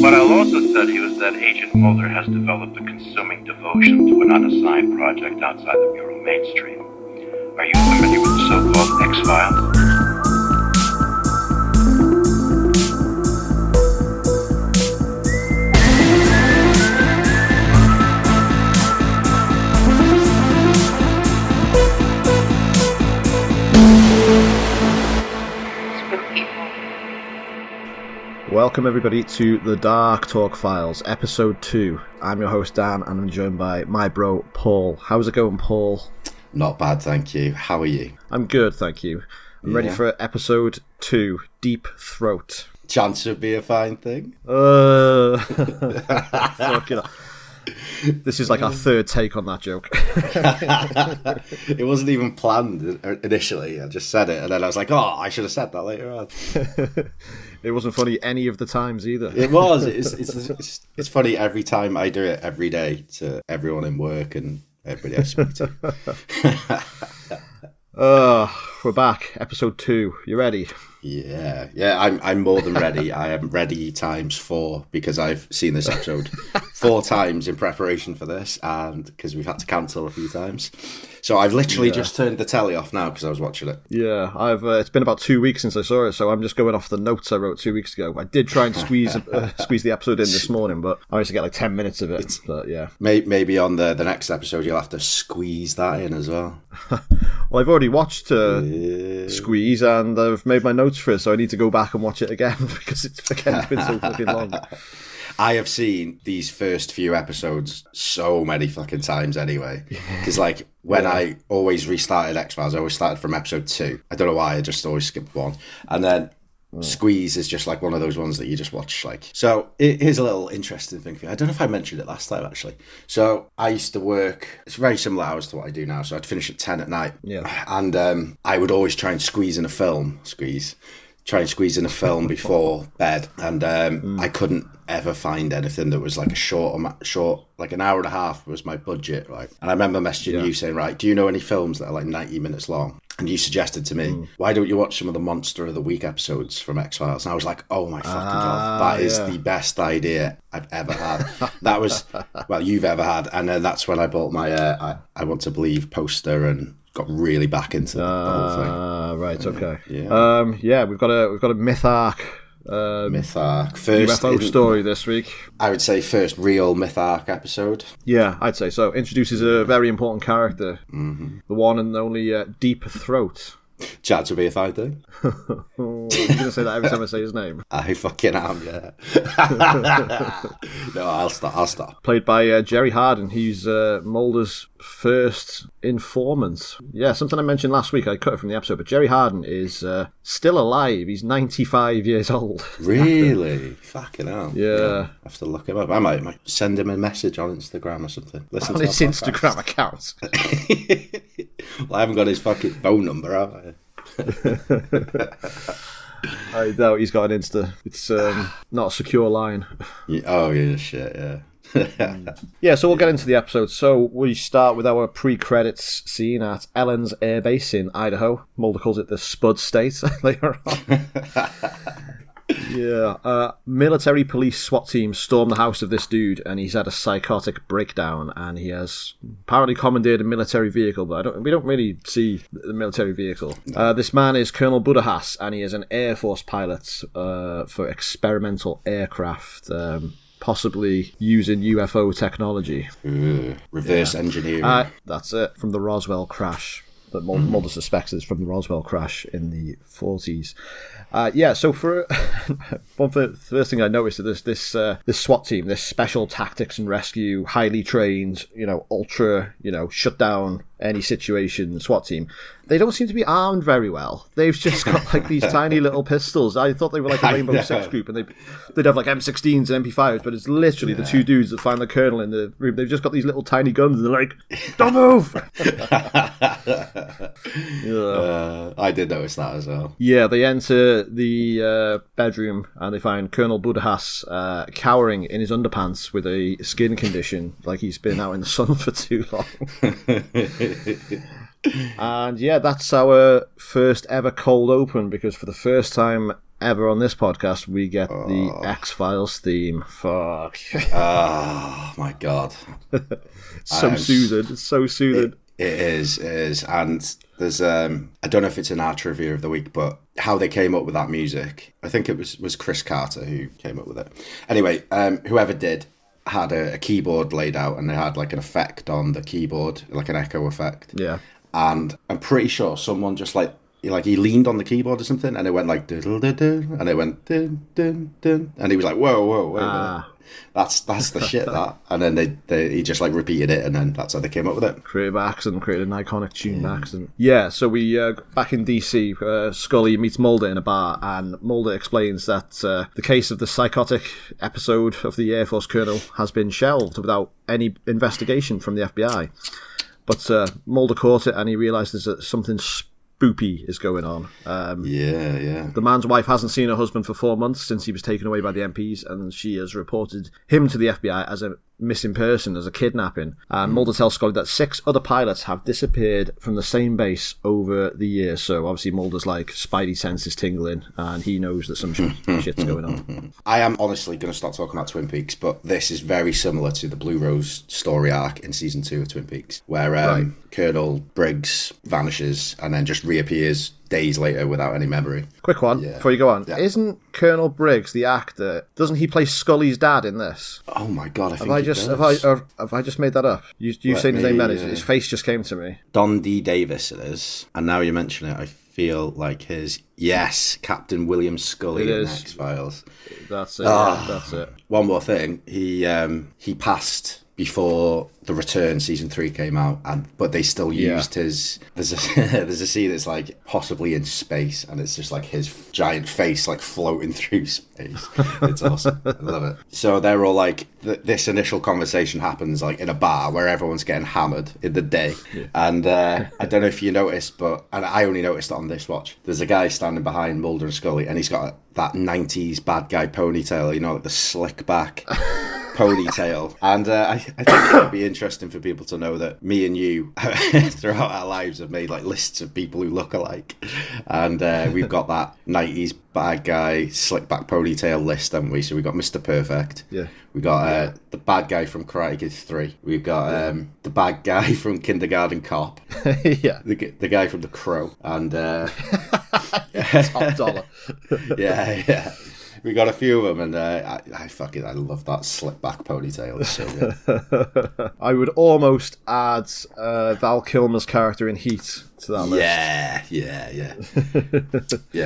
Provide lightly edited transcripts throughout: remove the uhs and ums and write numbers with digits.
What I'll also tell you is that Agent Mulder has developed a consuming devotion to an unassigned project outside the Bureau mainstream. Are you familiar with the so-called X-Files? Welcome everybody to the Dark Talk Files, episode 2. I'm your host Dan and I'm joined by my bro Paul. How's it going, Paul? Not bad, thank you. How are you? I'm good, thank you. I'm ready for episode 2, Deep Throat. Chance would be a fine thing. Fucking hell. This is like our third take on that joke. It wasn't even planned initially. I just said it and then I was like, oh, I should have said that later on. It wasn't funny any of the times either. It was. It's funny every time I do it every day to everyone in work and everybody I speak to. We're back. Episode 2. You ready? Yeah. I'm more than ready. I am ready times 4 because I've seen this episode 4 times in preparation for this, and because we've had to cancel a few times. So I've literally just turned the telly off now because I was watching it. Yeah, it's been about 2 weeks since I saw it, so I'm just going off the notes I wrote 2 weeks ago. I did try and squeeze the episode in this morning, but I managed to get like 10 minutes of it. But yeah, maybe on the next episode you'll have to squeeze that in as well. Well, I've already watched Squeeze, and I've made my notes for it, so I need to go back and watch it again because it's been so fucking long. I have seen these first few episodes so many fucking times anyway. Because like when I always restarted X-Files, I always started from episode 2. I don't know why, I just always skipped one. And then Squeeze is just like one of those ones that you just watch like. So here's a little interesting thing for you. I don't know if I mentioned it last time actually. So I used to work, it's very similar hours to what I do now. So I'd finish at 10 at night. Yeah. And I would always try and squeeze in a film before bed, and I couldn't ever find anything that was like a short, like an hour and a half was my budget, right? And I remember messaging you saying, right, do you know any films that are like 90 minutes long? And you suggested to me, why don't you watch some of the Monster of the Week episodes from X-Files? And I was like, oh my fucking God, that is the best idea I've ever had. That was, well, you've ever had. And then that's when I bought my I Want to Believe poster and got really back into the whole thing. Right, okay. Yeah. We've got a myth arc. Myth arc. First UFO story this week. I would say first real myth arc episode. Yeah, I'd say so. Introduces a very important character. Mm-hmm. The one and only Deep Throat. Chance would be a fine thing. You're going to say that every time I say his name? I fucking am, yeah. No, I'll stop. Played by Jerry Harden. He's Mulder's first informant. Yeah, something I mentioned last week. I cut it from the episode, but Jerry Harden is still alive. He's 95 years old. Really? Fucking hell. Yeah. I have to look him up. I might send him a message on Instagram or something. On his Instagram account. Well, I haven't got his fucking phone number, have I? I doubt he's got an Insta. It's not a secure line. Oh, yeah, shit, yeah. Yeah, so we'll get into the episode. So we start with our pre-credits scene at Ellen's Air Base in Idaho. Mulder calls it the Spud State later on. Yeah, military police SWAT team storm the house of this dude, and he's had a psychotic breakdown, and he has apparently commandeered a military vehicle, but we don't really see the military vehicle. This man is Colonel Budahas, and he is an Air Force pilot for experimental aircraft, possibly using UFO technology. Reverse engineering. That's it, from the Roswell crash. That Mulder suspects is from the Roswell crash in the 40s. So for the first thing I noticed is this SWAT team, this Special Tactics and Rescue, highly trained, ultra, shut down any situation SWAT team. They don't seem to be armed very well. They've just got like these tiny little pistols. I thought they were like a Rainbow Six group, and they'd have like M16s and MP5s, but it's literally the two dudes that find the colonel in the room. They've just got these little tiny guns, and they're like, "Don't move!" I did notice that as well. Yeah, they enter the bedroom and they find Colonel Budahas cowering in his underpants with a skin condition, like he's been out in the sun for too long. And yeah, that's our first ever cold open, because for the first time ever on this podcast, we get the X-Files theme. Fuck. Oh, my God. So soothing. It's so soothing. It is. And there's, I don't know if it's in our trivia of the week, but how they came up with that music, I think it was Chris Carter who came up with it. Anyway, whoever did had a keyboard laid out, and they had like an effect on the keyboard, like an echo effect. Yeah. And I'm pretty sure someone just like he leaned on the keyboard or something, and it went like diddle diddle, and it went dun dun dun, and he was like, whoa, wait a minute. That's the shit, that. And then he just like repeated it, and then that's how they came up with it. Creative accident, created an iconic tune by accident. Yeah, so we back in DC, Scully meets Mulder in a bar, and Mulder explains that the case of the psychotic episode of the Air Force colonel has been shelved without any investigation from the FBI. But Mulder caught it, and he realises that something spoopy is going on. Yeah. The man's wife hasn't seen her husband for 4 months since he was taken away by the MPs, and she has reported him to the FBI as a missing person, as a kidnapping. And Mulder tells Scully that 6 other pilots have disappeared from the same base over the years. So obviously Mulder's like spidey senses tingling, and he knows that some shit's going on. I am honestly going to stop talking about Twin Peaks, but this is very similar to the Blue Rose story arc in season 2 of Twin Peaks, where Colonel Briggs vanishes and then just reappears days later without any memory. Quick one, before you go on. Yeah. Isn't Colonel Briggs the actor? Doesn't he play Scully's dad in this? Oh my God, I think have I just made that up? You saying his name then? His face just came to me. Don D. Davis it is. And now you mention it, I feel like Captain William Scully in X-Files. That's it. That's it. One more thing. He passed before The Return season 3 came out, but they still used his. There's a scene that's like possibly in space, and it's just like his giant face like floating through space. It's awesome. I love it. So they're all like, this initial conversation happens like in a bar where everyone's getting hammered in the day, and I don't know if you noticed, and I only noticed it on this watch. There's a guy standing behind Mulder and Scully, and he's got that 90s bad guy ponytail, like the slick back ponytail. And I think it would be interesting for people to know that me and you throughout our lives have made like lists of people who look alike, and we've got that 90s bad guy slick back ponytail list, haven't we? So we got Mr. Perfect, we got the bad guy from Karate Kid 3, we've got the bad guy from Kindergarten Cop, the guy from The Crow, and top dollar. yeah we got a few of them, and I love that slick back ponytail. It's so good. I would almost add Val Kilmer's character in Heat to that list. Yeah,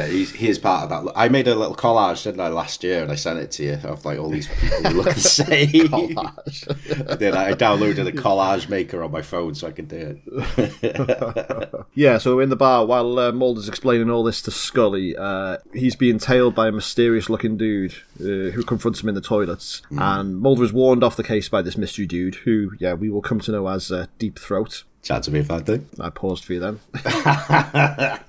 he is part of that. I made a little collage, didn't I, last year, and I sent it to you of like all these people who look the same. Collage. I did. I downloaded a collage maker on my phone so I could do it. Yeah, so in the bar, while Mulder's explaining all this to Scully, he's being tailed by a mysterious-looking dude who confronts him in the toilets. And Mulder is warned off the case by this mystery dude, who, we will come to know as Deep Throat. Chance to be a bad thing. I paused for you then. I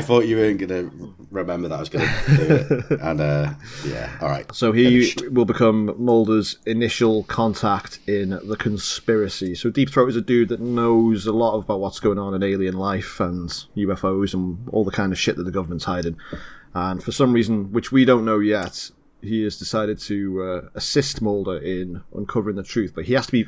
thought you weren't going to remember that I was going to do it. And all right. So he will become Mulder's initial contact in the conspiracy. So Deep Throat is a dude that knows a lot about what's going on in alien life and UFOs and all the kind of shit that the government's hiding. And for some reason, which we don't know yet, he has decided to assist Mulder in uncovering the truth. But he has to be...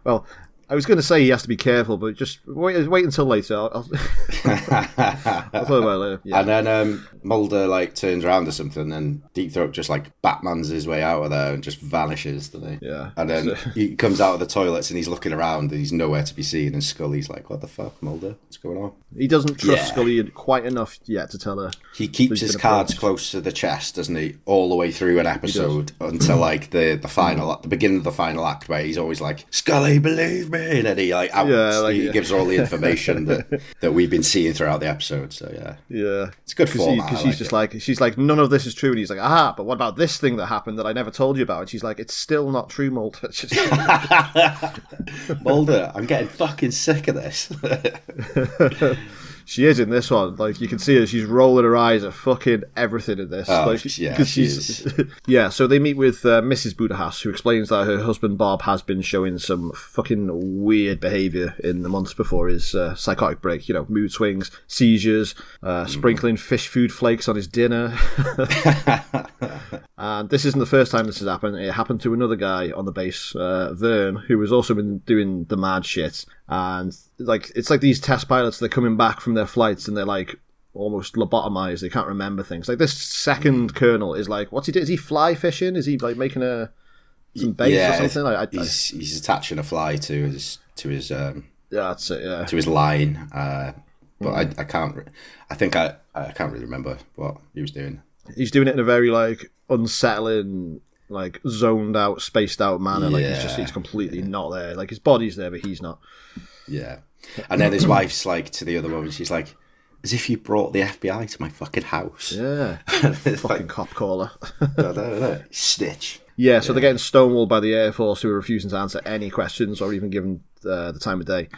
Well... I was going to say he has to be careful, but just wait until later. I'll talk about it later. Yeah. And then Mulder turns around or something, and Deep Throat just Batman's his way out of there and just vanishes, doesn't he? Yeah. And then he comes out of the toilets and he's looking around and he's nowhere to be seen, and Scully's like, "What the fuck, Mulder? What's going on?" He doesn't trust Scully quite enough yet to tell her. He keeps his cards close to the chest, doesn't he? All the way through an episode until the final, the beginning of the final act, where he's always like, "Scully, believe me," and then he gives her all the information that we've been seeing throughout the episode. So it's good format. Because she's like, none of this is true, and he's like, aha, but what about this thing that happened that I never told you about? And she's like, it's still not true, Mulder. Mulder, I'm getting fucking sick of this. She is in this one. Like, you can see her, she's rolling her eyes at fucking everything in this. Oh, like, yeah, she's yeah, so they meet with Mrs. Budahas, who explains that her husband Bob has been showing some fucking weird behaviour in the months before his psychotic break. You know, mood swings, seizures, sprinkling fish food flakes on his dinner. And this isn't the first time this has happened. It happened to another guy on the base, Vern, who has also been doing the mad shit. And like, it's like these test pilots, they're coming back from their flights and they're like almost lobotomized. They can't remember things. Like, this second colonel is like, what's he doing? Is he fly fishing? Is he like making some bait or something? He's attaching a fly to his that's it. Yeah, to his line. But I can't really remember what he was doing. He's doing it in a very like unsettling, like zoned out, spaced out manner. Like, he's completely not there. Like, his body's there, but he's not. Yeah. And then his wife's like to the other woman, she's like, as if you brought the FBI to my fucking house. Yeah. Fucking like, cop caller. no. Snitch. Yeah, so they're getting stonewalled by the Air Force, who are refusing to answer any questions or even given the time of day.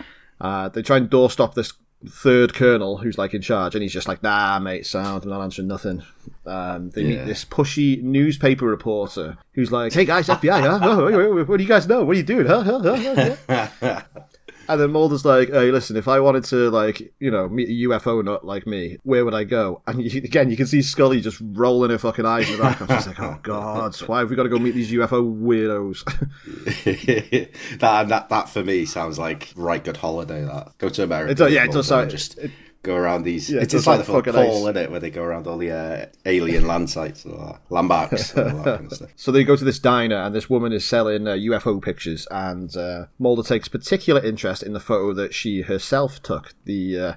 They try and doorstop this third colonel who's like in charge, and he's just like, nah mate, sound, I'm not answering nothing. They meet this pushy newspaper reporter who's like, hey guys, FBI, huh? Oh, what do you guys know? What are you doing, huh? And then Mulder's like, hey, listen, if I wanted to, like, you know, meet a UFO nut like me, where would I go? And again, you can see Scully just rolling her fucking eyes in the background. She's like, oh, God, why have we got to go meet these UFO weirdos? that for me sounds like right good holiday, that. Go to America. It does sound... Just go around these... Yeah, it's like the fucking Paul, isn't it? Where they go around all the alien land sites, or landmarks, and all that kind of stuff. So they go to this diner, and this woman is selling UFO pictures, and Mulder takes particular interest in the photo that she herself took, a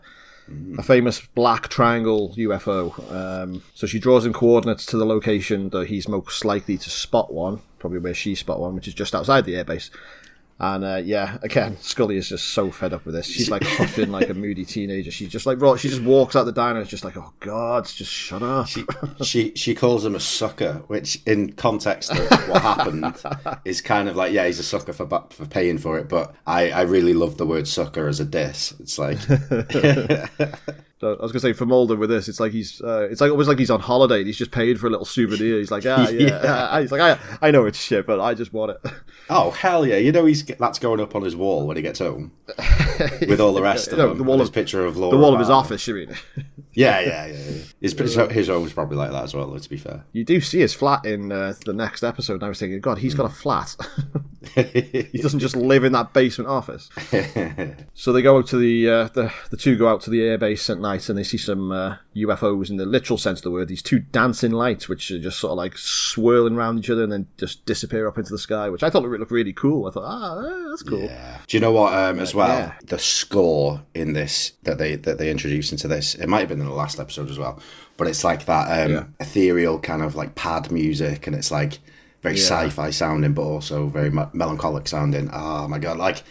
famous black triangle UFO. So she draws in coordinates to the location that he's most likely to spot one, probably where she spot one, which is just outside the airbase. And again, Scully is just so fed up with this. She's like huffing like a moody teenager. She's just like, she just walks out the diner and is just like, oh God, just shut up. She calls him a sucker, which in context of what happened is kind of like, yeah, he's a sucker for paying for it. But I really love the word sucker as a diss. It's like... So I was gonna say, for Mulder with this, it's like it's like almost like he's on holiday. And he's just paid for a little souvenir. He's like, he's like, I know it's shit, but I just want it. Oh hell yeah! You know that's going up on his wall when he gets home, with all the rest of them. His picture of Laura. The wall of his office, you mean? Yeah. His home was probably like that as well. To be fair, you do see his flat in the next episode. And I was thinking, God, he's got a flat. He doesn't just live in that basement office. So they go out to the two go out to the airbase at night, and they see some UFOs in the literal sense of the word. These two dancing lights, which are just sort of like swirling around each other and then just disappear up into the sky, which I thought looked really cool. I thought, that's cool. Yeah. Do you know what? As well, the score in this that they introduced into this, it might have been in the last episode as well, but it's like that ethereal kind of like pad music, and it's like very sci-fi sounding, but also very melancholic sounding. Oh my God. Like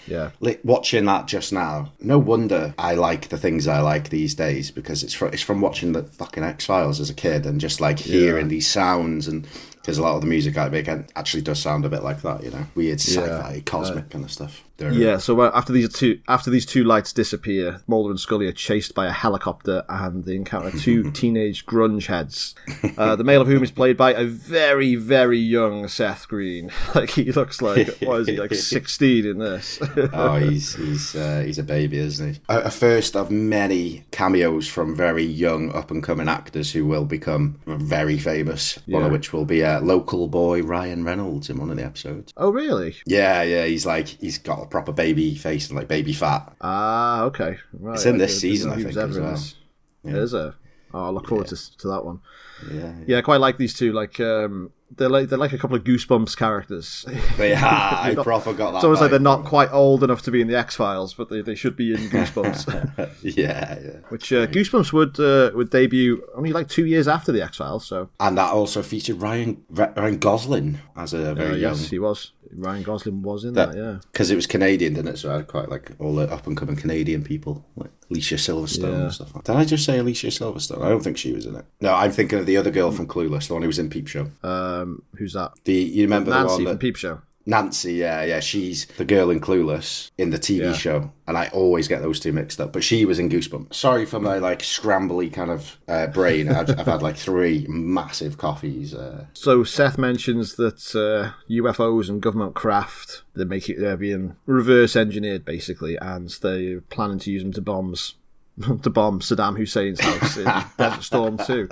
watching that just now, no wonder I like the things I like these days, because it's from watching the fucking X-Files as a kid and just like hearing these sounds, and because a lot of the music I make actually does sound a bit like that, you know, weird sci-fi, cosmic kind of stuff. So after these two lights disappear, Mulder and Scully are chased by a helicopter, and they encounter two teenage grunge heads. The male of whom is played by a very, very young Seth Green. Like, he looks like, what is he, like 16 in this? Oh, he's a baby, isn't he? A first of many cameos from very young up and coming actors who will become very famous. One of which will be local boy Ryan Reynolds in one of the episodes. Oh, really? Yeah. He's got a proper baby face and like baby fat. Ah, okay. Right. It's in this season, I think, as well. Is it? Oh, I look forward to that one. Yeah, I quite like these two. Like, they're like a couple of Goosebumps characters. I proper got that. It's almost like they're not quite old enough to be in the X-Files, but they should be in Goosebumps. yeah. Which Goosebumps would debut only like 2 years after the X-Files. So, and that also featured Ryan Gosling as a very young. Yes, he was. Ryan Gosling was in that, yeah. Because it was Canadian, didn't it? So I had quite like all the up and coming Canadian people, like Alicia Silverstone and stuff. Did I just say Alicia Silverstone? I don't think she was in it. No, I'm thinking of the other girl from Clueless, the one who was in Peep Show. Who's that? You remember Nancy the one from Peep Show? Nancy, yeah, she's the girl in Clueless in the TV show, and I always get those two mixed up. But she was in Goosebumps. Sorry for my like scrambly kind of brain. I've had like 3 massive coffees. So Seth mentions that UFOs and government craft, they're being reverse engineered basically, and they're planning to use them to bomb Saddam Hussein's house in Desert Storm 2.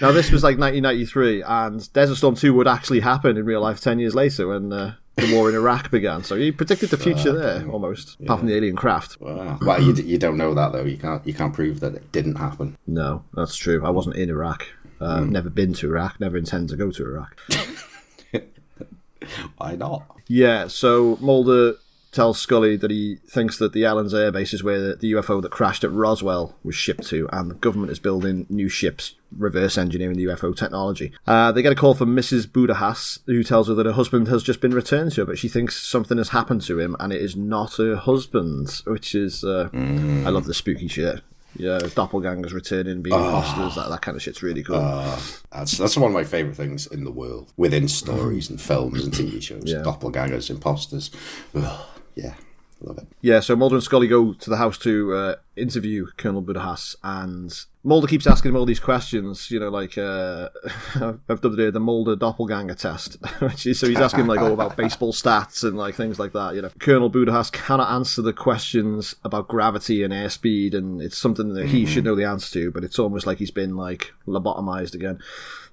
Now, this was like 1993, and Desert Storm 2 would actually happen in real life 10 years later when the war in Iraq began. So he predicted the future there, almost, apart from the alien craft. Wow. Well, you don't know that, though. You can't prove that it didn't happen. No, that's true. I wasn't in Iraq. Never been to Iraq. Never intend to go to Iraq. Why not? Yeah, so Mulder tells Scully that he thinks that the Allens Air Base is where the UFO that crashed at Roswell was shipped to, and the government is building new ships, reverse engineering the UFO technology. They get a call from Mrs. Budahas, who tells her that her husband has just been returned to her, but she thinks something has happened to him, and it is not her husband, which is... I love the spooky shit. Yeah, doppelgangers returning, being imposters, that kind of shit's really cool. That's one of my favourite things in the world, within stories and films and TV shows. Yeah. Doppelgangers, imposters. Yeah, love it. Yeah, so Mulder and Scully go to the house to interview Colonel Budahas, and Mulder keeps asking him all these questions, you know, like, I've dubbed it the Mulder doppelganger test. So he's asking, like, all about baseball stats and, like, things like that, you know. Colonel Budahas cannot answer the questions about gravity and airspeed, and it's something that he should know the answer to, but it's almost like he's been, like, lobotomized again.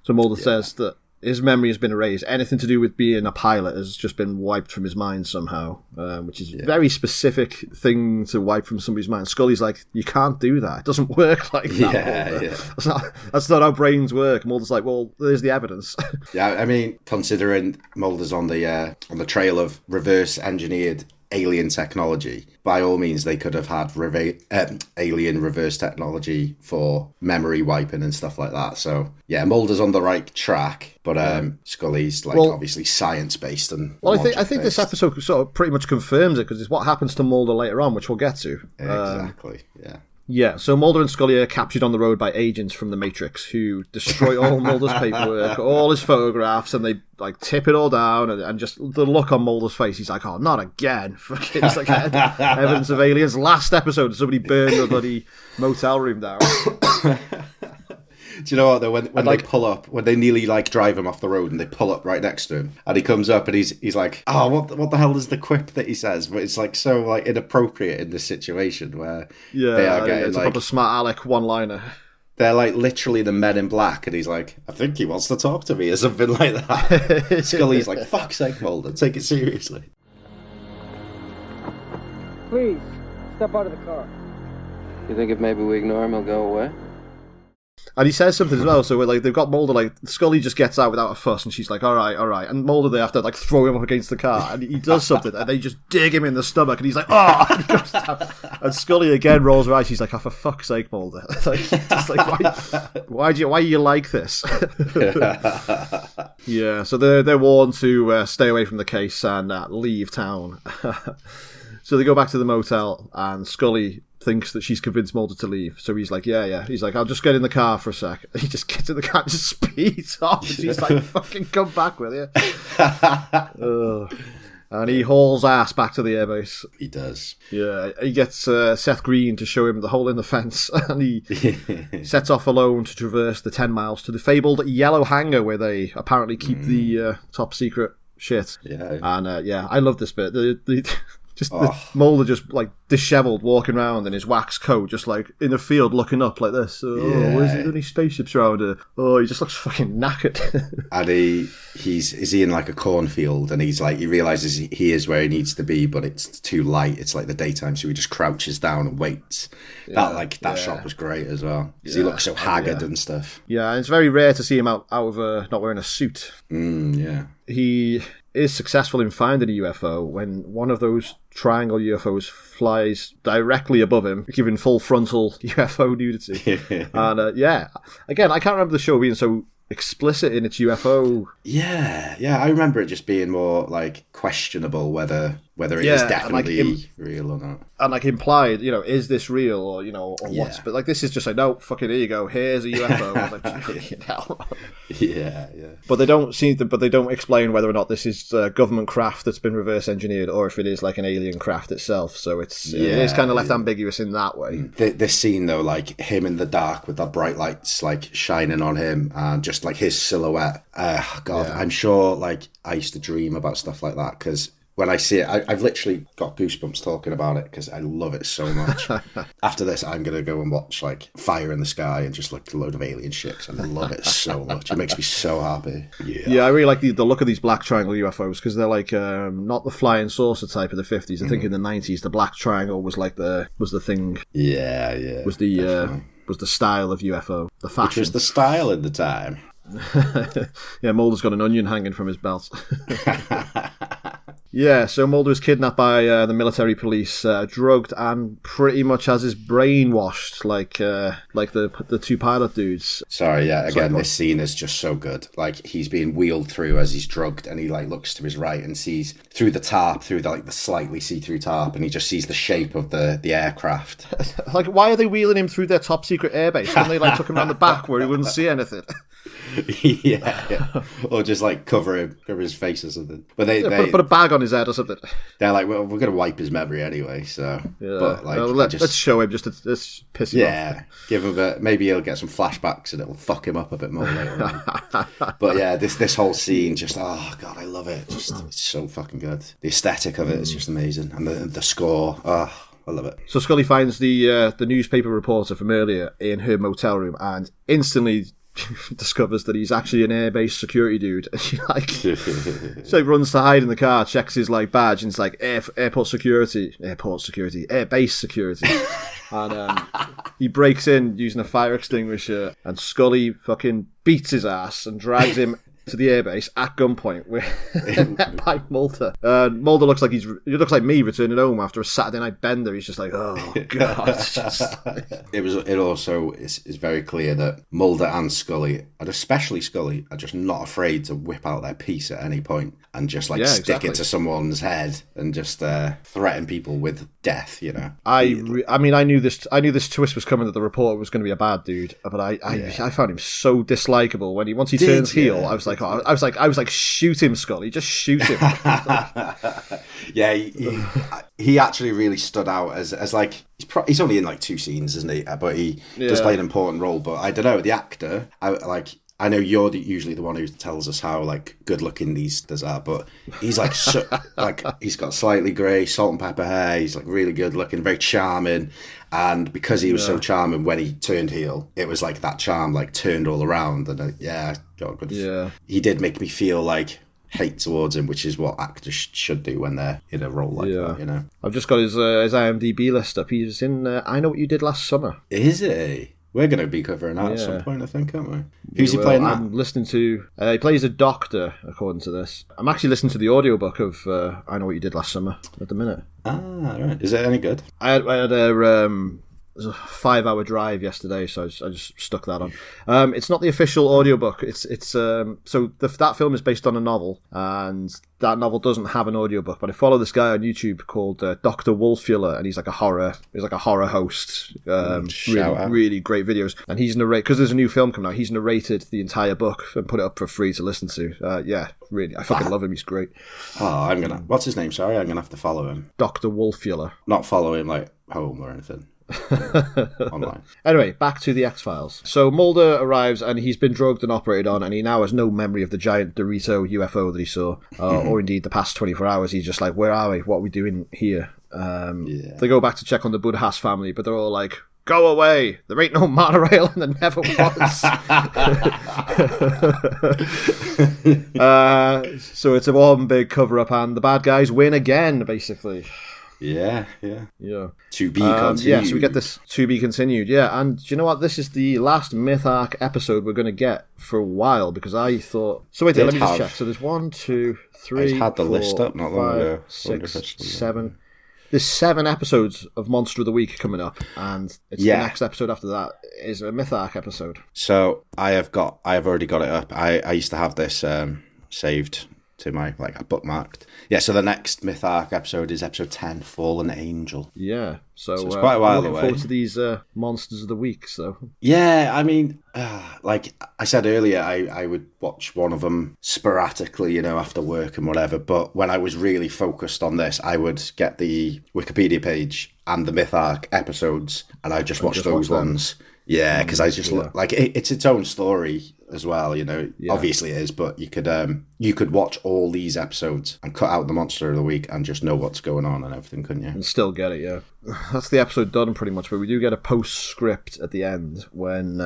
So Mulder says that his memory has been erased. Anything to do with being a pilot has just been wiped from his mind somehow, which is a very specific thing to wipe from somebody's mind. Scully's like, you can't do that. It doesn't work like that. Yeah. That's not how brains work. Mulder's like, well, there's the evidence. Yeah, I mean, considering Mulder's on the trail of reverse engineered alien technology, by all means they could have had alien reverse technology for memory wiping and stuff like that. So yeah, Mulder's on the right track, but Scully's obviously science based and I think this episode sort of pretty much confirms it, because it's what happens to Mulder later on, which we'll get to. Exactly. Yeah, so Mulder and Scully are captured on the road by agents from the Matrix who destroy all Mulder's paperwork, all his photographs, and they like tip it all down, and just the look on Mulder's face, he's like, oh, not again. Fucking, it's like evidence of aliens. Last episode, somebody burned the bloody motel room down. Do you know what, though, when they pull up, when they nearly like drive him off the road and they pull up right next to him, and he comes up and he's like, oh, what the hell is the quip that he says? But it's like so like inappropriate in this situation where they are getting it's like a proper smart aleck one-liner. They're like literally the Men in Black, and he's like, I think he wants to talk to me or something like that. Scully's like, fuck's sake, Mulder, take it seriously. Please, step out of the car. You think if maybe we ignore him, he'll go away? And he says something as well, so like they've got Mulder, like Scully just gets out without a fuss, and she's like, all right, and Mulder, they have to like throw him up against the car, and he does something, and they just dig him in the stomach, and he's like, oh! And Scully again rolls her eyes, she's like, oh, for fuck's sake, Mulder. Why are you like this? Yeah, so they're warned to stay away from the case and leave town. So they go back to the motel, and Scully thinks that she's convinced Mulder to leave. So he's like, yeah. He's like, I'll just get in the car for a sec. And he just gets in the car and just speeds off. And she's like, fucking come back with you. And he hauls ass back to the airbase. He does. Yeah, he gets Seth Green to show him the hole in the fence, and he sets off alone to traverse the 10 miles to the fabled Yellow Hangar, where they apparently keep the top secret shit. Yeah. And I love this bit. Mulder just like dishevelled walking around in his wax coat, just like in the field looking up like this. Where's there any spaceships around here? Oh, he just looks fucking knackered. And is he in like a cornfield, and he's like, he realises he is where he needs to be, but it's too light. It's like the daytime, so he just crouches down and waits. That shot was great as well, because he looks so haggard and stuff. Yeah, and it's very rare to see him out of not wearing a suit. Yeah. He is successful in finding a UFO when one of those triangle UFOs flies directly above him, giving full frontal UFO nudity. And again, I can't remember the show being so explicit in its UFO. Yeah. I remember it just being more like questionable whether it is definitely real or not. And like implied, is this real or or what's? But like this is just like, no, fucking here you go. Here's a UFO. Yeah. But they don't explain whether or not this is government craft that's been reverse engineered, or if it is like an alien craft itself. So it is kind of left ambiguous in that way. This scene though, like him in the dark with the bright lights like shining on him, and just like his silhouette. I'm sure like I used to dream about stuff like that, because when I see it, I've literally got goosebumps talking about it because I love it so much. After this, I'm going to go and watch like Fire in the Sky and just look a load of alien shit, 'cause I love it so much. It makes me so happy. Yeah, I really like the look of these black triangle UFOs, because they're like not the flying saucer type of the 50s. I think in the 90s, the black triangle was like the thing. Yeah. Was the style of UFO, the fashion. Which was the style at the time. Yeah, Mulder's got an onion hanging from his belt. Yeah, so Mulder is kidnapped by the military police, drugged, and pretty much has his brain washed, like the two pilot dudes. Sorry, again, this scene is just so good. Like, he's being wheeled through as he's drugged, and he like looks to his right and sees through the tarp, through the slightly see-through tarp, and he just sees the shape of the aircraft. Like, why are they wheeling him through their top secret airbase when they like took him around the back where he wouldn't see anything? yeah. Or just like cover his face or something. But they put a bag on his head or something. They're like, well, we're going to wipe his memory anyway, so. Yeah. But like, let's show him just to piss him off. Yeah, give him maybe he'll get some flashbacks and it'll fuck him up a bit more later on. But yeah, this whole scene just, oh god, I love it. Just it's so fucking good. The aesthetic of it is just amazing, and the score. I love it. So Scully finds the newspaper reporter from earlier in her motel room and instantly discovers that he's actually an airbase security dude. And she so he runs to hide in the car, checks his like badge, and it's like airbase security, and he breaks in using a fire extinguisher, and Scully fucking beats his ass and drags him to the airbase at gunpoint by Mulder. Mulder looks like me returning home after a Saturday night bender. He's just like, oh god. It also is very clear that Mulder and Scully, and especially Scully, are just not afraid to whip out their piece at any point and just stick it to someone's head and just threaten people with death. I knew this twist was coming, that the reporter was going to be a bad dude, but I found him so dislikable once he turns heel. I was like, shoot him, Scully, just shoot him. Yeah, he actually really stood out as like he's only in like 2 scenes, isn't he? But he does play an important role. But I don't know, the actor, I know you're usually the one who tells us how like good looking these are, but he's like he's got slightly grey salt and pepper hair. He's like really good looking, very charming, and because he was so charming when he turned heel, it was like that charm like turned all around, and got good. Yeah, he did make me feel like hate towards him, which is what actors should do when they're in a role like that. I've just got his IMDb list up. He's in I Know What You Did Last Summer. Is he? We're going to be covering that at some point, I think, aren't we? Who's he playing that? I'm listening to... he plays a doctor, according to this. I'm actually listening to the audiobook of I Know What You Did Last Summer at the minute. Ah, right. Is it any good? I had a 5-hour drive yesterday, so I just stuck that on. It's not the official audiobook. That film is based on a novel, and that novel doesn't have an audiobook. But I follow this guy on YouTube called Dr. Wolfula, and he's like a horror host. Really great videos, and he's because there's a new film coming out. He's narrated the entire book and put it up for free to listen to. Really, I fucking love him. He's great. Oh, what's his name? Sorry, I'm gonna have to follow him. Dr. Wolfula. Not follow him like home or anything. Online. Anyway, back to the X-Files. So Mulder arrives and he's been drugged and operated on, and he now has no memory of the giant Dorito UFO that he saw, or indeed the past 24 hours. He's just like, where are we? What are we doing here? They go back to check on the Budhas family, but they're all like, go away! There ain't no monorail, and there never was. So it's a one big cover-up, and the bad guys win again, basically. Yeah. To be continued. So we get this to be continued. Yeah, and do you know what? This is the last Myth Arc episode we're going to get for a while, because I thought. So wait, let me just check. So there's 1, 2, 3. I had the list up not long ago. 6, 7. there's 7 episodes of Monster of the Week coming up, and it's the next episode after that is a Myth Arc episode. So I have already got it up. I used to have this saved to my, like, bookmarked. Yeah, so the next Myth Arc episode is episode 10, Fallen Angel. Yeah, so it's quite a while looking away. forward to these Monsters of the Week, so... Yeah, I mean, like I said earlier, I would watch one of them sporadically, you know, after work and whatever, but when I was really focused on this, I would get the Wikipedia page and the Myth Arc episodes, and I just watch those ones. Yeah, because I just look like it's its own story as well, you know. Yeah. Obviously it is, but you could watch all these episodes and cut out the Monster of the Week and just know what's going on and everything, couldn't you? And still get it, yeah. That's the episode done pretty much, but we do get a postscript at the end when,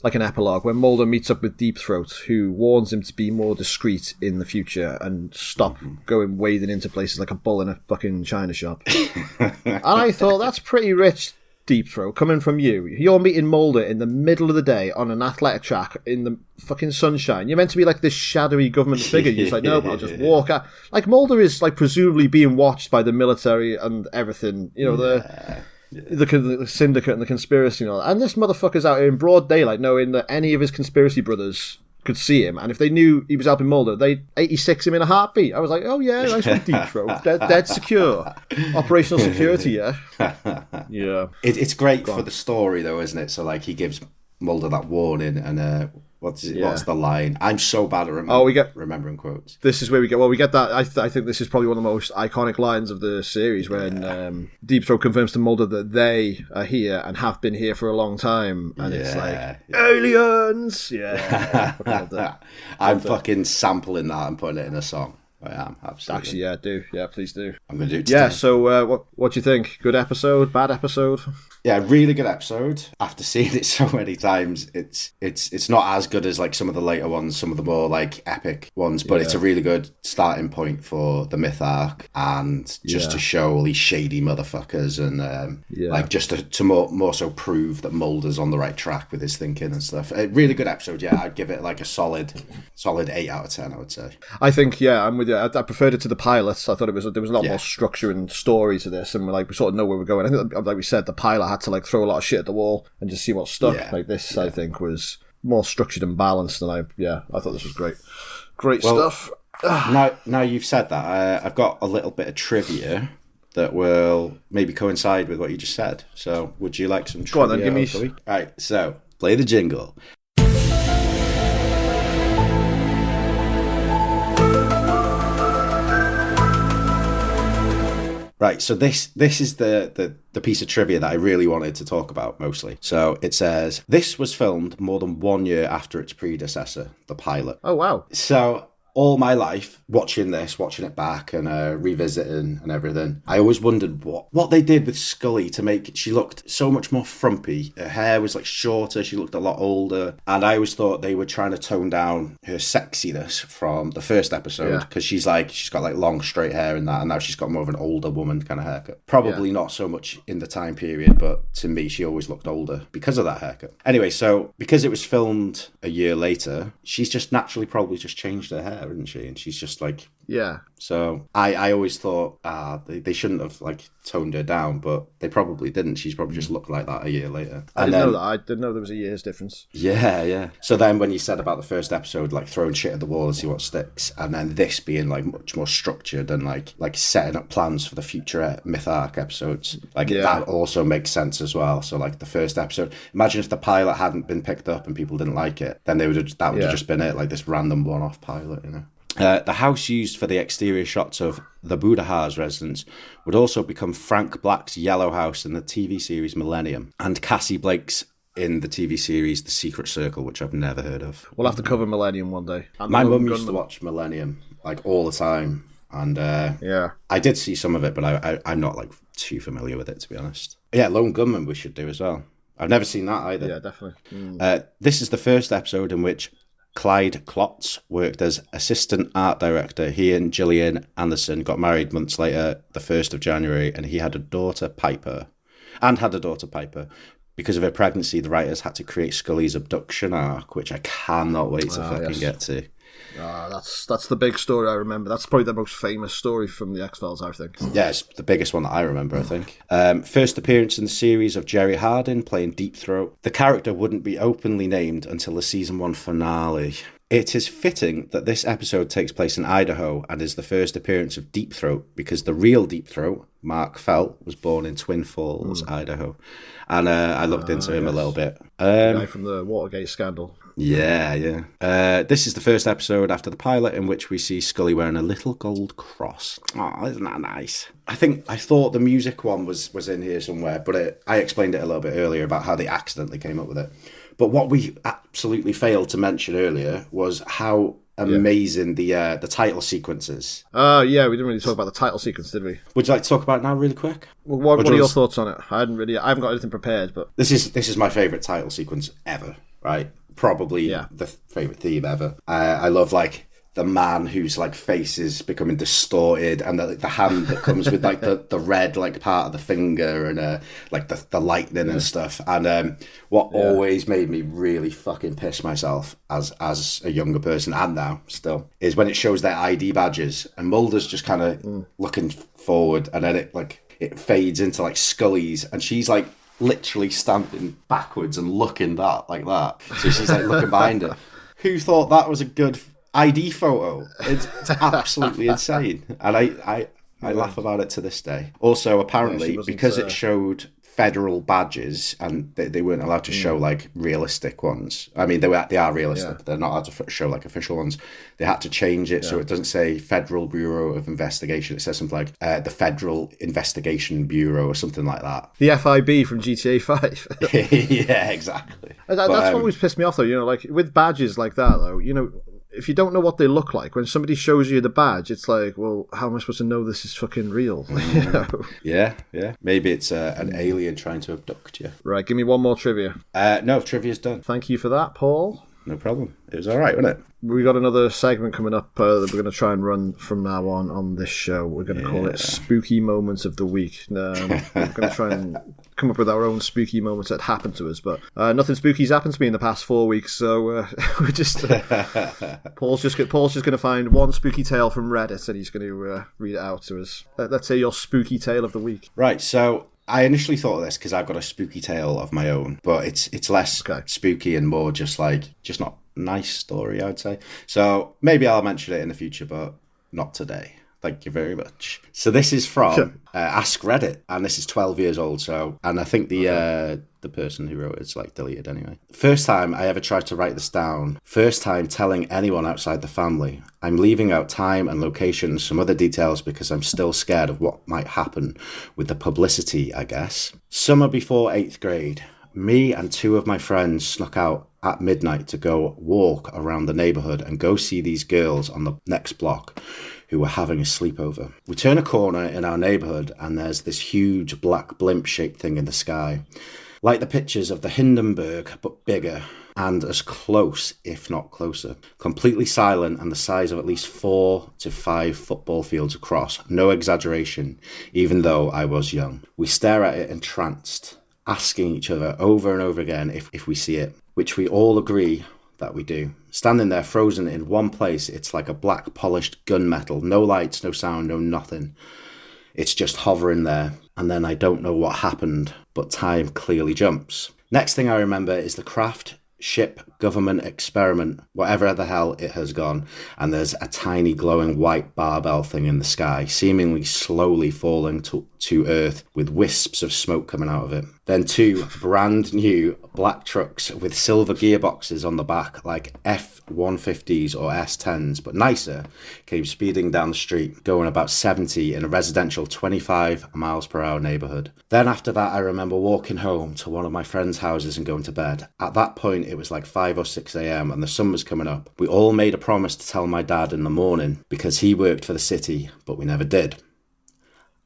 like an epilogue, when Mulder meets up with Deep Throat, who warns him to be more discreet in the future and stop going wading into places like a bull in a fucking china shop. And I thought, that's pretty rich, Deep Throat, coming from you. You're meeting Mulder in the middle of the day on an athletic track in the fucking sunshine. You're meant to be like this shadowy government figure. You're like, no, but I'll just walk out. Like, Mulder is like presumably being watched by the military and everything. You know, the syndicate and the conspiracy and all that. And this motherfucker's out here in broad daylight knowing that any of his conspiracy brothers could see him, and if they knew he was helping Mulder, they'd 86 him in a heartbeat. I was like, oh yeah, nice one, Deep Throat. Dead secure. Operational security, yeah. Yeah. It's great for the story, though, isn't it? So, like, he gives Mulder that warning, and what's the line? I'm so bad at remembering quotes. This is where we get that. I think this is probably one of the most iconic lines of the series when Deep Throat confirms to Mulder that they are here and have been here for a long time, and it's like, aliens! Yeah. I'm fucking sampling that and putting it in a song. I am, absolutely. Actually, yeah, do. Yeah, please do. I'm going to do it today. Yeah, so what do you think? Good episode? Bad episode? Yeah, really good episode. After seeing it so many times, it's not as good as like some of the later ones, some of the more like epic ones, but it's a really good starting point for the Myth Arc, and just to show all these shady motherfuckers, and like just to more so prove that Mulder's on the right track with his thinking and stuff. A really good episode. Yeah, I'd give it like a solid 8 out of 10. I would say. I think I'm with you. I preferred it to the pilots. I thought there was a lot more structure and story to this, and we sort of know where we're going. I think, like we said, the pilot had to like throw a lot of shit at the wall and just see what stuck. Like this, I think, was more structured and balanced, and I thought this was great stuff. Now you've said that, I've got a little bit of trivia that will maybe coincide with what you just said. So, would you like some trivia? Go on then, give me. All right, so play the jingle. Right, so this is the piece of trivia that I really wanted to talk about mostly. So it says, this was filmed more than 1 year after its predecessor, the pilot. Oh, wow. So all my life, watching it back and revisiting and everything, I always wondered what they did with Scully to make she looked so much more frumpy. Her hair was like shorter, she looked a lot older, and I always thought they were trying to tone down her sexiness from the first episode, because she's got like long straight hair and that, and now she's got more of an older woman kind of haircut. Probably not so much in the time period, but to me she always looked older because of that haircut. Anyway, so because it was filmed a year later, she's just naturally probably just changed her hair, isn't she? And she's just like, so I always thought they shouldn't have like toned her down, but they probably didn't. She's probably just looked like that a year later. I didn't know that. I didn't know there was a year's difference. Yeah. So then when you said about the first episode, like throwing shit at the wall and see what sticks, and then this being like much more structured and like setting up plans for the future Myth Arc episodes, that also makes sense as well. So like the first episode, imagine if the pilot hadn't been picked up and people didn't like it, then that would have just been it, like this random one-off pilot, you know. The house used for the exterior shots of the Budaha's residence would also become Frank Black's yellow house in the TV series Millennium, and Cassie Blake's in the TV series The Secret Circle, which I've never heard of. We'll have to cover Millennium one day. My mum used to watch Millennium like all the time, and I did see some of it, but I'm not like too familiar with it, to be honest. Yeah, Lone Gunman we should do as well. I've never seen that either. Yeah, definitely. This is the first episode in which Clyde Klotz worked as assistant art director. He and Gillian Anderson got married months later, the 1st of January, and he had a daughter, Piper. Because of her pregnancy, the writers had to create Scully's abduction arc, which I cannot wait to get to. That's the big story I remember. That's probably the most famous story from the X-Files, I think. Yeah, it's the biggest one that I remember, I think. First appearance in the series of Jerry Hardin playing Deep Throat. The character wouldn't be openly named until the season 1 finale. It is fitting that this episode takes place in Idaho and is the first appearance of Deep Throat because the real Deep Throat, Mark Felt, was born in Twin Falls, Idaho. And I looked into him a little bit. The guy from the Watergate scandal. Yeah. This is the first episode after the pilot in which we see Scully wearing a little gold cross. Oh, isn't that nice? I thought the music one was in here somewhere, but I explained it a little bit earlier about how they accidentally came up with it. But what we absolutely failed to mention earlier was how amazing the title sequence is. We didn't really talk about the title sequence, did we? Would you like to talk about it now really quick? Well, what are your thoughts on it? I haven't got anything prepared, but this is my favourite title sequence ever, right? Probably the favourite theme ever. I love like the man whose like face is becoming distorted, and the hand that comes with like the red like part of the finger, and like the lightning and stuff. And what always made me really fucking piss myself as a younger person, and now still, is when it shows their ID badges and Mulder's just kind of looking forward, and then it fades into like Scully's, and she's like literally standing backwards and looking like that. So she's like looking behind her. Who thought that was a good ID photo? It's absolutely insane, and I laugh about it to this day. Also, apparently, because it showed federal badges and they weren't allowed to show like realistic ones. I mean, they are realistic, but they're not allowed to show like official ones. They had to change it so it doesn't say Federal Bureau of Investigation. It says something like the Federal Investigation Bureau or something like that. The FIB from GTA 5. Yeah, exactly. That's what always pissed me off, though. You know, like with badges like that, though. You know, if you don't know what they look like, when somebody shows you the badge, it's like, well, how am I supposed to know this is fucking real? You know? Yeah. Maybe it's an alien trying to abduct you. Right, give me one more trivia. No, trivia's done. Thank you for that, Paul. No problem. It was all right, wasn't it? We got another segment coming up that we're going to try and run from now on this show. We're going to call it Spooky Moments of the Week. We're going to try and come up with our own spooky moments that happened to us, but nothing spooky's happened to me in the past 4 weeks, so we're just Paul's just going to find one spooky tale from Reddit, and he's going to read it out to us. Let's say your spooky tale of the week. Right, so I initially thought of this because I've got a spooky tale of my own, but it's less spooky and more just not nice story, I'd say. So maybe I'll mention it in the future, but not today. Thank you very much. So this is from Ask Reddit, and this is 12 years old. So, and I think the person who wrote it's like deleted anyway. First time I ever tried to write this down. First time telling anyone outside the family. I'm leaving out time and location and some other details because I'm still scared of what might happen with the publicity, I guess. Summer before 8th grade. Me and 2 of my friends snuck out at midnight to go walk around the neighbourhood and go see these girls on the next block who were having a sleepover. We turn a corner in our neighbourhood and there's this huge black blimp-shaped thing in the sky. Like the pictures of the Hindenburg, but bigger and as close, if not closer. Completely silent and the size of at least 4 to 5 football fields across. No exaggeration, even though I was young. We stare at it entranced, asking each other over and over again if we see it, which we all agree that we do. Standing there frozen in one place, it's like a black polished gunmetal. No lights, no sound, no nothing. It's just hovering there. And then I don't know what happened, but time clearly jumps. Next thing I remember is the craft ship government experiment, whatever the hell it has gone, and there's a tiny glowing white barbell thing in the sky, seemingly slowly falling to earth with wisps of smoke coming out of it. Then 2 brand new black trucks with silver gearboxes on the back, like F-150s or S-10s, but nicer, came speeding down the street, going about 70 in a residential 25 miles per hour neighbourhood. Then after that, I remember walking home to one of my friends' houses and going to bed. At that point, it was like 5 or 6 a.m. and the sun was coming up. We all made a promise to tell my dad in the morning because he worked for the city, but we never did.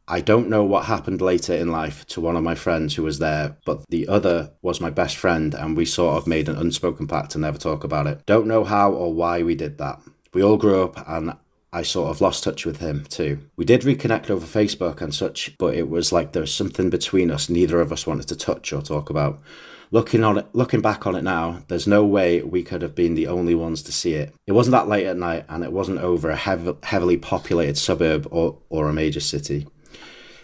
I don't know what happened later in life to one of my friends who was there, but the other was my best friend and we sort of made an unspoken pact to never talk about it. Don't know how or why we did that. We all grew up and I sort of lost touch with him too. We did reconnect over Facebook and such, but it was like there was something between us neither of us wanted to touch or talk about. Looking back on it now, there's no way we could have been the only ones to see it. It wasn't that late at night, and it wasn't over a heavily populated suburb or a major city.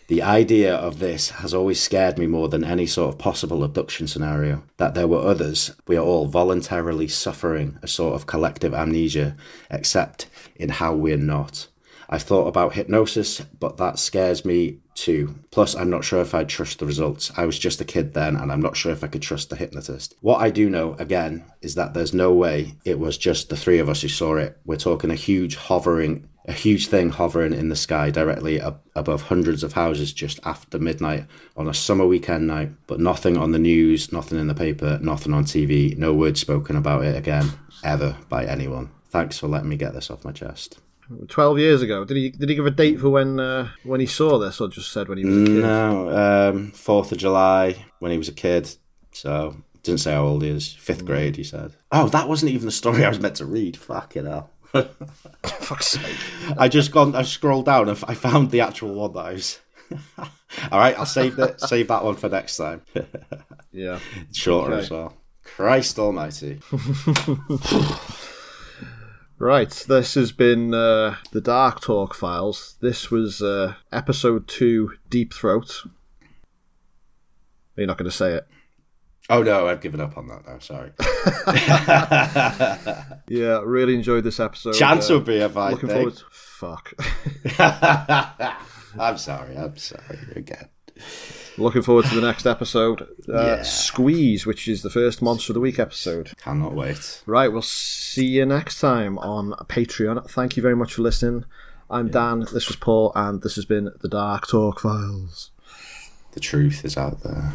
The idea of this has always scared me more than any sort of possible abduction scenario. That there were others, we are all voluntarily suffering a sort of collective amnesia, except in how we're not. I've thought about hypnosis, but that scares me too. Plus, I'm not sure if I'd trust the results. I was just a kid then, and I'm not sure if I could trust the hypnotist. What I do know, again, is that there's no way it was just the three of us who saw it. We're talking a huge thing hovering in the sky directly above hundreds of houses just after midnight on a summer weekend night, but nothing on the news, nothing in the paper, nothing on TV, no word spoken about it again, ever, by anyone. Thanks for letting me get this off my chest. 12 years ago. Did he give a date for when he saw this, or just said when he was a kid? No, 4th of July when he was a kid. So didn't say how old he is. 5th grade, he said. Oh, that wasn't even the story I was meant to read. Fucking hell. Fuck's sake. I scrolled down and I found the actual one that I was. All right, I'll save that one for next time. Yeah, it's shorter as well. Christ Almighty. Right, this has been the Dark Talk Files. This was episode 2, Deep Throat. You're not going to say it? Oh no, I've given up on that now, sorry. Yeah, really enjoyed this episode. Chance will be if I looking think. forward. Fuck. I'm sorry again. Looking forward to the next episode. Squeeze, which is the first Monster of the Week episode. Cannot wait. Right, we'll see you next time on Patreon. Thank you very much for listening. I'm Dan, this was Paul, and this has been the Dark Talk Files. The truth is out there.